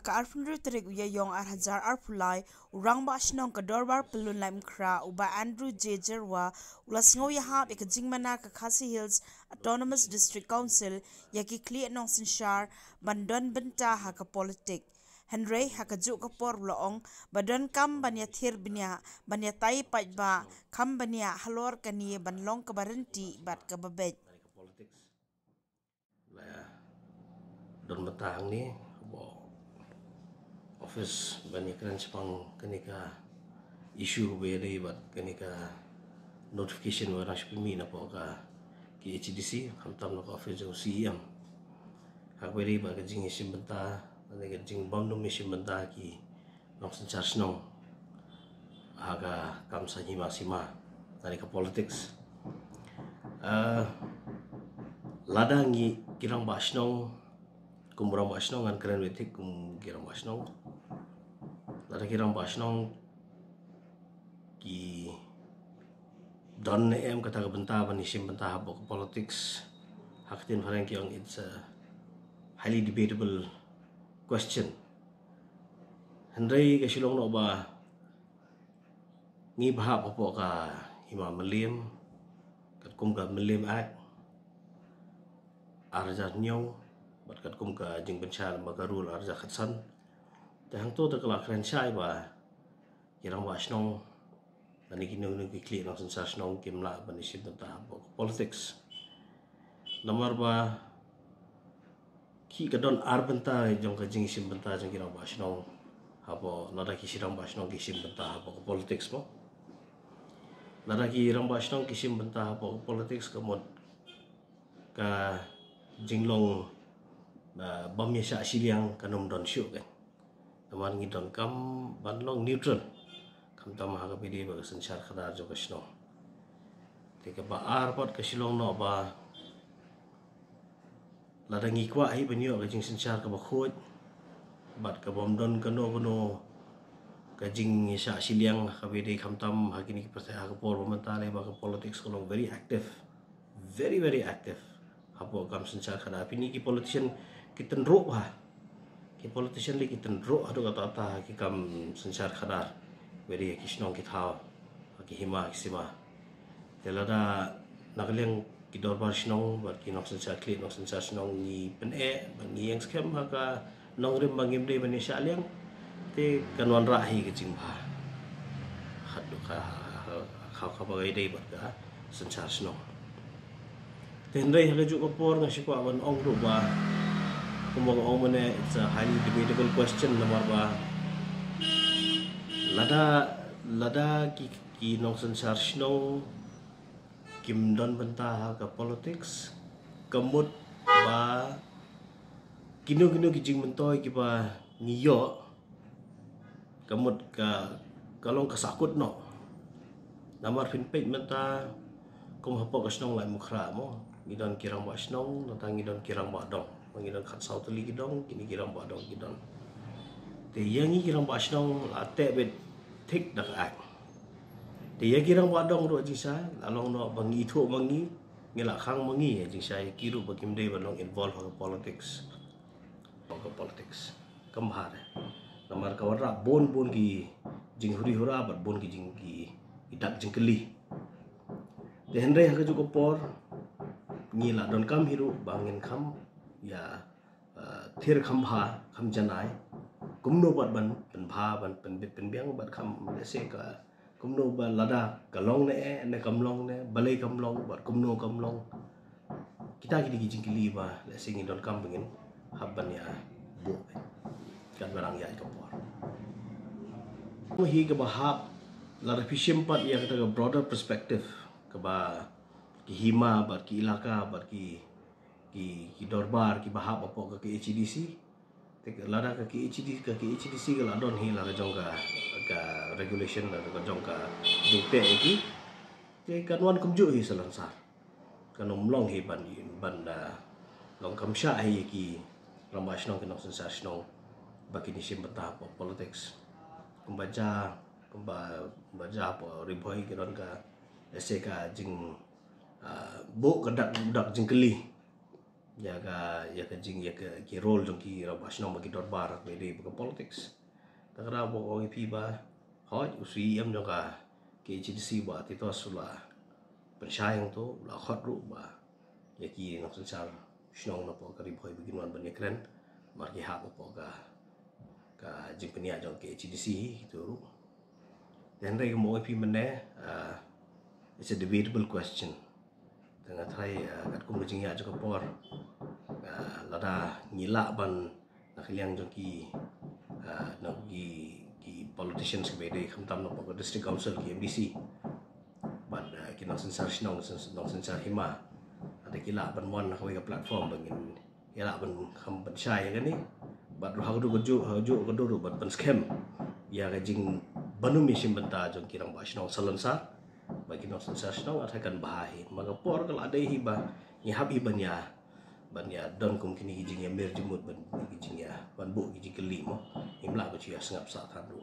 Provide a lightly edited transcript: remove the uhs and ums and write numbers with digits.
ka arfunru terik uya yong arhajar arpulai urang ba ashnong ka dorbar pelun laim kra uba Andrew J. Jerwa ulasngo yahap ikajingmana ka Khasi Hills Autonomous District Council yaki kli nong sinshar bandon benta ha ka politik. Henry hakajuk kapor loong badon kam banya thir banya banya tai paj ba kam banya halor kani banlong ka barenti bat ka babej. Don betang ni office banyak kan sepang kenika isu beri bat kenika notification warna sepimi na po ka ki HDC hamtam na office jo CM hak beri ba kajing isim benta na kajing bandum isim benta ki nok charge nong aga kam sa hima sima tani ka politics ladangi kirang basnong kumurang basnong an keren wetik kirang basnong lada kirang basnong ki don em kata ka benta ban isim benta habok politics haktin farang kyong it's a highly debatable question Henry ka silong no ba ngi bahap apa ka hima melim kat kum ka melim ak arja nyong bat kat kum ka jing benchar magarul arja khatsan ta hang to ta kala kran chai ba kirang ba snong ani kinong nung kli nang san snong kimla ban isim ta politics nomor ba ki ka don ar benta jong ka jing isim benta jong kirang ba snong hapo nada ki sirang ba snong ki isim benta hapo politics mo nada ki rang ba snong ki isim benta hapo politics kamot ka jinglong bamya sya siliang kanum don syuk kan taman ngi don kam banlong neutral kam tam ha ka pidi ba sanchar khadar jo kasno te ka ba ar pot ka silong no ba lada ngi kwa hi banyo ka jing sanchar ka ba khot bat ka bom don kano ka jing sya siliang ka pidi kam tam ha kini ki percaya ka por mentale ba ka politics ko very active very active hapo kam sanchar khada pini ki politician kitan ro ha ki politician li kitan ro adu kata ta ki kam sanchar khada very kisnong ki thao ki hima ki sima telada nagleng ki dorbar snong bar ki nok sanchar kli nok sanchar snong ni pen bangi yang scam ha ka nong rim bangim de bani syaliang te kanwan rahi ki jingba hadu ka kha bagai dei bar ka sanchar snong Henry hakajuk kapor nga sikwa wan ong ruba kumong ong mane it's a highly debatable question nomor ba lada ki nong sansar snow kim don benta ha ka politics kamut ba kino ki jing mentoy ki ba ngiyo kamut ka kalong kasakut no namar fin page menta kum hapo ka snong lai mukhra mo ngidon kirang ba snong natang ngidon kirang ba dong ngidon khat sautli gidong kini kirang ba dong gidon te yangi kirang ba snong ate bet thik dak ak te ya kirang ba dong ro jisa along no bangi thu mangi ngela khang mangi jisa kiru bakim dei banong involve ha politics kamhar namar kawara bon ki jing huri hura bat bon ki jing ki idak jingkeli te Henry ha ju por ngila don kam hiru bangin kham ya thir kham bha kham janai kumno bat ban bha ban pen biang bat kham se ka kumno ba lada kalong ne kamlong ne balai kamlong bat kumno kamlong kita gidi jingkili ba le singi don kam bangin habban ya bu kan barang ya kapor mo hi ka bahap lada fishim pat ya kata broader perspective ka ba ki hima bar ki ilaka bar ki dorbar ki bahap apa ka HDC te lada ka HDC ka ladon hi la jong ka regulation la ka jong ka dikte ki te kanwan kumju hi salansar kanom long hi ban long kamsha hi ki ramash nong kinok sensar nong baki ni sim bata politics kumbaja apa riboy kiron ka SK jing bo kedak budak jingkeli ya ka jing ya ki role jong ki ra ba shnong ba ki dot bar be de ba politics ta ra bo o pi ba hoi usi am jong ka ke GDC ba ti to sula pensyayang tu la khot ru ba ya ki nok sensar shnong no po ka ri bhoi begin wan ban ya kren mar ki ha po ka jing penia jong ke GDC tu ru then re mo pi mane it's a debatable question tengah thai kat kum jing ya jong por lada ngila ban nak liang jong ki nak ki politicians ke bede kham tam no po district council ki MDC ban ki nak sensar shnong sensar hima ada kila ban mon nak ke platform bangin ya ban kham ban shai kan ni bat ha du goju ko du bat ban scam ya ga jing banu mission banta jong ki rang ba shnong salonsar bagi nok sensar shnong atakan bahai maga por kal ada hiba ni habi ban ya don kum kini jing ya mer jumut ban jing ya ban bu jing kelimo imla ba chia sengap sa than du